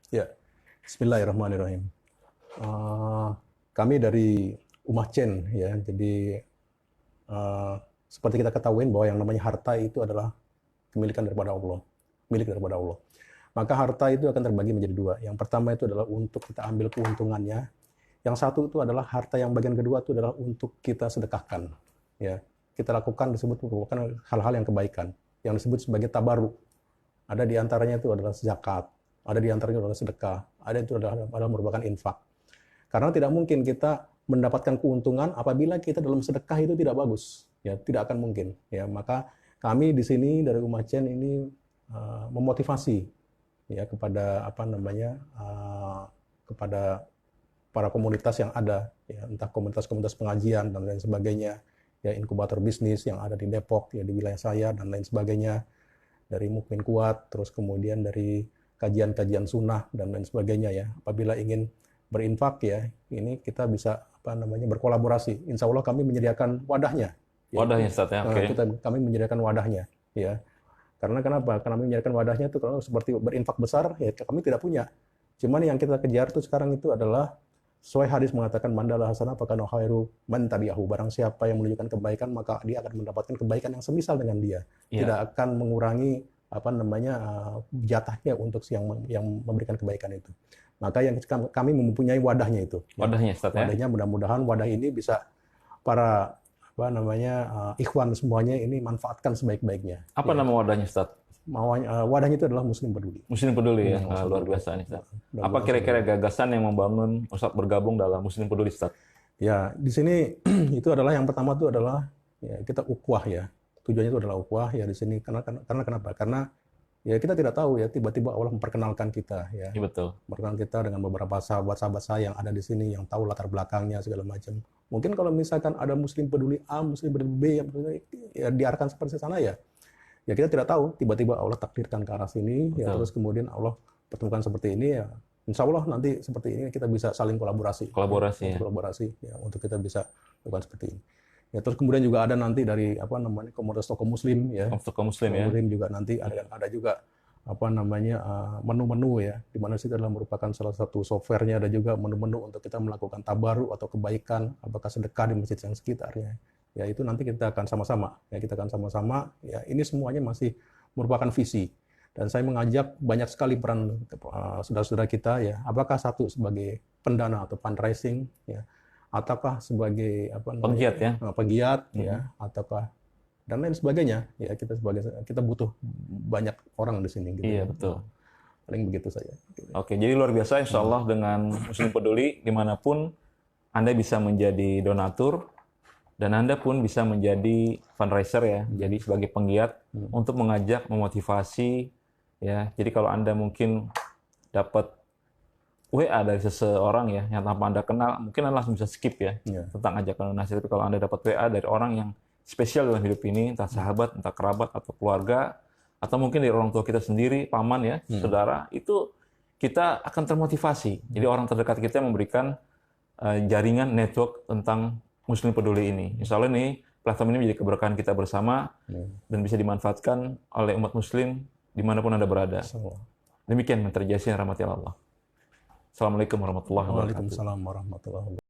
Ya, Bismillahirrahmanirrahim. Eh, Kami dari Ummah Chen ya, jadi eh, seperti kita ketahui bahwa yang namanya harta itu adalah kemilikan daripada Allah, milik daripada Allah. Maka harta itu akan terbagi menjadi dua. Yang pertama itu adalah untuk kita ambil keuntungannya. Yang satu itu adalah harta yang bagian kedua itu adalah untuk kita sedekahkan. Ya, kita lakukan disebut merupakan hal-hal yang kebaikan, yang disebut sebagai tabaruk. Ada di antaranya itu adalah zakat, ada di antaranya adalah sedekah, ada itu adalah merupakan infak. Karena tidak mungkin kita mendapatkan keuntungan apabila kita dalam sedekah itu tidak bagus, ya tidak akan mungkin. Ya maka kami di sini dari Ummah Chen ini memotivasi ya kepada apa namanya kepada para komunitas yang ada, ya entah komunitas-komunitas pengajian dan lain sebagainya, ya inkubator bisnis yang ada di Depok, ya di wilayah saya dan lain sebagainya, dari Mukmin Kuat, terus kemudian dari kajian-kajian sunnah dan lain sebagainya ya. Apabila ingin berinfak ya, ini kita bisa apa namanya berkolaborasi. Insya Allah kami menyediakan wadahnya. Ya. Wadahnya Ustaz ya, oke. Kami menyediakan wadahnya ya. Karena kenapa? Karena kami menyediakan wadahnya itu kalau seperti berinfak besar ya kami tidak punya. Cuman yang kita kejar tuh sekarang itu adalah sesuai hadis mengatakan mandala hasanah fakana khairu man tabi'ahu. Barang siapa yang menunjukkan kebaikan maka dia akan mendapatkan kebaikan yang semisal dengan dia. Iya. Tidak akan mengurangi apa namanya jatahnya untuk yang memberikan kebaikan itu. Maka yang kami mempunyai wadahnya itu. Wadahnya Ustaz ya. Wadahnya mudah-mudahan wadah ini bisa para apa namanya ikhwan semuanya ini manfaatkan sebaik-baiknya. Apa nama wadahnya Ustaz? Wadahnya itu adalah Muslim Peduli. Muslim Peduli ya. Muslim Luar Peduli. biasa nih Ustaz. Apa kira-kira gagasan yang membangun Ustaz bergabung dalam Muslim Peduli Ustaz? Ya, di sini itu adalah yang pertama itu adalah ya, kita ukhuwah ya. Tujuannya itu adalah ukhuwah ya di sini karena kenapa? Karena ya kita tidak tahu ya tiba-tiba Allah memperkenalkan kita ya. Iya betul. Memperkenalkan kita dengan beberapa sahabat-sahabat saya yang ada di sini yang tahu latar belakangnya segala macam. Mungkin kalau misalkan ada Muslim Peduli A, Muslim Peduli B yang ya diarahkan seperti sana ya. Ya kita tidak tahu, tiba-tiba Allah takdirkan ke arah sini, ya terus kemudian Allah pertemukan seperti ini ya. Insya Allah nanti seperti ini kita bisa saling kolaborasi. Kolaborasi ya. Kolaborasi ya untuk kita bisa lakukan seperti ini. Ya terus kemudian juga ada nanti dari apa namanya komunitas tokoh Muslim ya. Tokoh Muslim ya. Muslim juga nanti ada juga apa namanya menu-menu ya, di mana itu adalah merupakan salah satu softwarenya, ada juga menu-menu untuk kita melakukan tabaruk atau kebaikan, apakah sedekah di masjid yang sekitarnya. Ya itu nanti kita akan sama-sama ya ini semuanya masih merupakan visi dan saya mengajak banyak sekali peran saudara-saudara kita ya, apakah satu sebagai pendana atau fundraising ya, ataukah sebagai apa namanya Penggiat ya. Pegiat ya, ataukah dan lain sebagainya ya, kita butuh banyak orang di sini gitu. Iya betul. Paling begitu saja. Oke, jadi luar biasa Insya Allah dengan Muslim Peduli dimanapun Anda bisa menjadi donatur dan Anda pun bisa menjadi fundraiser ya, jadi sebagai penggiat untuk mengajak, memotivasi ya. Jadi kalau Anda mungkin dapat WA dari seseorang ya yang tanpa Anda kenal, mungkin Anda langsung bisa skip ya tentang ajakan donasi. Tapi kalau Anda dapat WA dari orang yang spesial dalam hidup ini, entah sahabat, entah kerabat atau keluarga, atau mungkin dari orang tua kita sendiri, paman ya, saudara, itu kita akan termotivasi. Jadi orang terdekat kita memberikan jaringan network tentang Muslim Peduli ini. Insya Allah ini platform ini menjadi keberkahan kita bersama dan bisa dimanfaatkan oleh umat Muslim dimanapun Anda berada. Demikian Menteri Jasin rahmati Allah. Assalamualaikum warahmatullahi wabarakatuh. Waalaikumsalam warahmatullahi wabarakatuh.